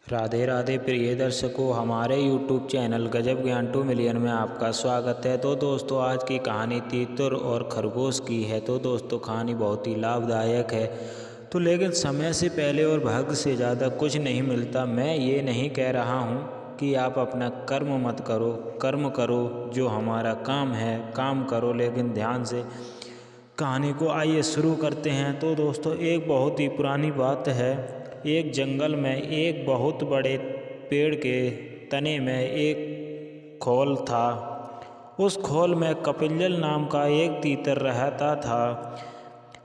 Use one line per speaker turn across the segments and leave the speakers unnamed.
राधे राधे प्रिय दर्शकों, हमारे YouTube चैनल गजब ज्ञान 2 मिलियन में आपका स्वागत है। तो दोस्तों, आज की कहानी तीतर और खरगोश की है। तो दोस्तों, कहानी बहुत ही लाभदायक है। तो लेकिन समय से पहले और भाग्य से ज़्यादा कुछ नहीं मिलता। मैं ये नहीं कह रहा हूँ कि आप अपना कर्म मत करो, कर्म करो, जो हमारा काम है काम करो, लेकिन ध्यान से। कहानी को आइए शुरू करते हैं। तो दोस्तों, एक बहुत ही पुरानी बात है। एक जंगल में एक बहुत बड़े पेड़ के तने में एक खोल था। उस खोल में कपिंजल नाम का एक तीतर रहता था।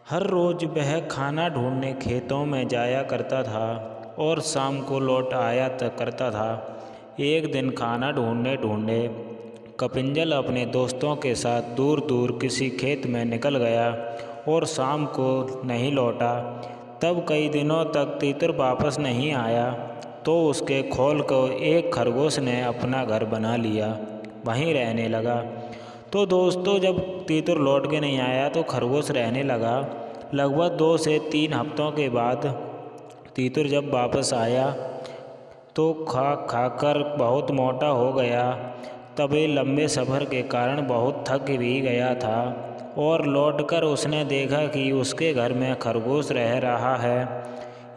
हर रोज़ वह खाना ढूंढने खेतों में जाया करता था और शाम को लौट आया करता था। एक दिन खाना ढूंढने ढूंढे कपिंजल अपने दोस्तों के साथ दूर दूर किसी खेत में निकल गया और शाम को नहीं लौटा। तब कई दिनों तक तीतर वापस नहीं आया। तो उसके खोल को एक खरगोश ने अपना घर बना लिया, वहीं रहने लगा। तो दोस्तों, जब तीतर लौट के नहीं आया तो खरगोश रहने लगा। लगभग 2 से 3 हफ्तों के बाद तीतर जब वापस आया तो खा खाकर बहुत मोटा हो गया। तभी लंबे सफ़र के कारण बहुत थक भी गया था और लौटकर उसने देखा कि उसके घर में खरगोश रह रहा है।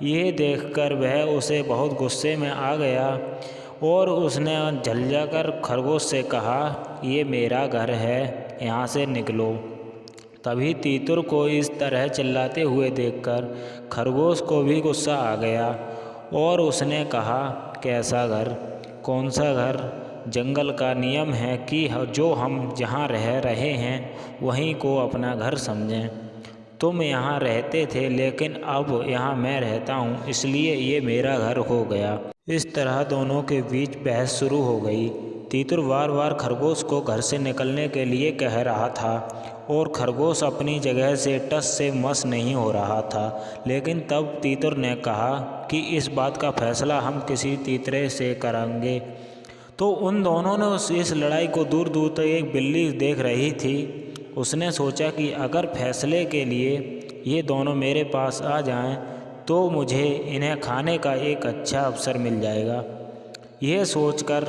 ये देखकर वह उसे बहुत गुस्से में आ गया और उसने झल्लाकर खरगोश से कहा, ये मेरा घर है, यहाँ से निकलो। तभी तीतर को इस तरह चिल्लाते हुए देखकर खरगोश को भी गुस्सा आ गया और उसने कहा, कैसा घर, कौन सा घर? जंगल का नियम है कि जो हम जहाँ रह रहे हैं वहीं को अपना घर समझें। तुम यहाँ रहते थे, लेकिन अब यहाँ मैं रहता हूँ, इसलिए ये मेरा घर हो गया। इस तरह दोनों के बीच बहस शुरू हो गई। तीतर बार बार खरगोश को घर से निकलने के लिए कह रहा था और खरगोश अपनी जगह से टस से मस नहीं हो रहा था। लेकिन तब तीतर ने कहा कि इस बात का फैसला हम किसी तीतरे से करेंगे। तो उन दोनों ने इस लड़ाई को दूर दूर तक एक बिल्ली देख रही थी। उसने सोचा कि अगर फैसले के लिए ये दोनों मेरे पास आ जाएं तो मुझे इन्हें खाने का एक अच्छा अवसर मिल जाएगा। यह सोचकर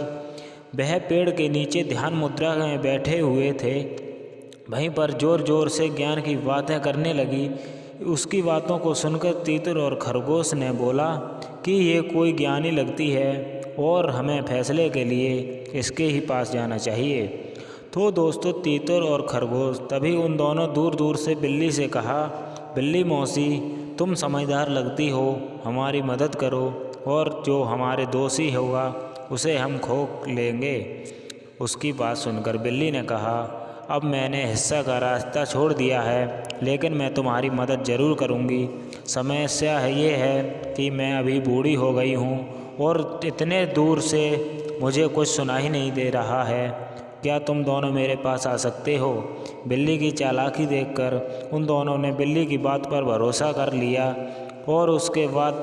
वह पेड़ के नीचे ध्यान मुद्रा में बैठे हुए थे। वहीं पर जोर जोर से ज्ञान की बातें करने लगी। उसकी बातों को सुनकर तीतर और खरगोश ने बोला कि ये कोई ज्ञानी लगती है और हमें फैसले के लिए इसके ही पास जाना चाहिए। तो दोस्तों, तीतर और खरगोश तभी उन दोनों दूर दूर से बिल्ली से कहा, बिल्ली मौसी, तुम समझदार लगती हो, हमारी मदद करो और जो हमारे दोषी होगा उसे हम खो लेंगे। उसकी बात सुनकर बिल्ली ने कहा, अब मैंने हिस्सा का रास्ता छोड़ दिया है, लेकिन मैं तुम्हारी मदद ज़रूर करूँगी। समस्या है ये है कि मैं अभी बूढ़ी हो गई हूँ और इतने दूर से मुझे कुछ सुना ही नहीं दे रहा है। क्या तुम दोनों मेरे पास आ सकते हो? बिल्ली की चालाकी देखकर उन दोनों ने बिल्ली की बात पर भरोसा कर लिया और उसके बाद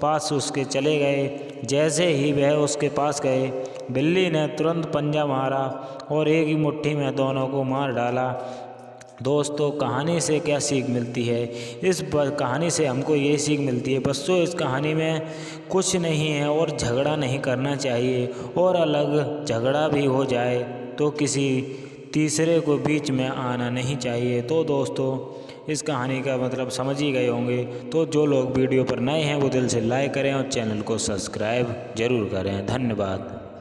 पास उसके चले गए। जैसे ही वह उसके पास गए, बिल्ली ने तुरंत पंजा मारा और एक ही मुट्ठी में दोनों को मार डाला। दोस्तों, कहानी से क्या सीख मिलती है? इस कहानी से हमको ये सीख मिलती है बच्चों, इस कहानी में कुछ नहीं है और झगड़ा नहीं करना चाहिए, और अलग झगड़ा भी हो जाए तो किसी तीसरे को बीच में आना नहीं चाहिए। तो दोस्तों, इस कहानी का मतलब समझ ही गए होंगे। तो जो लोग वीडियो पर नए हैं वो दिल से लाइक करें और चैनल को सब्सक्राइब जरूर करें। धन्यवाद।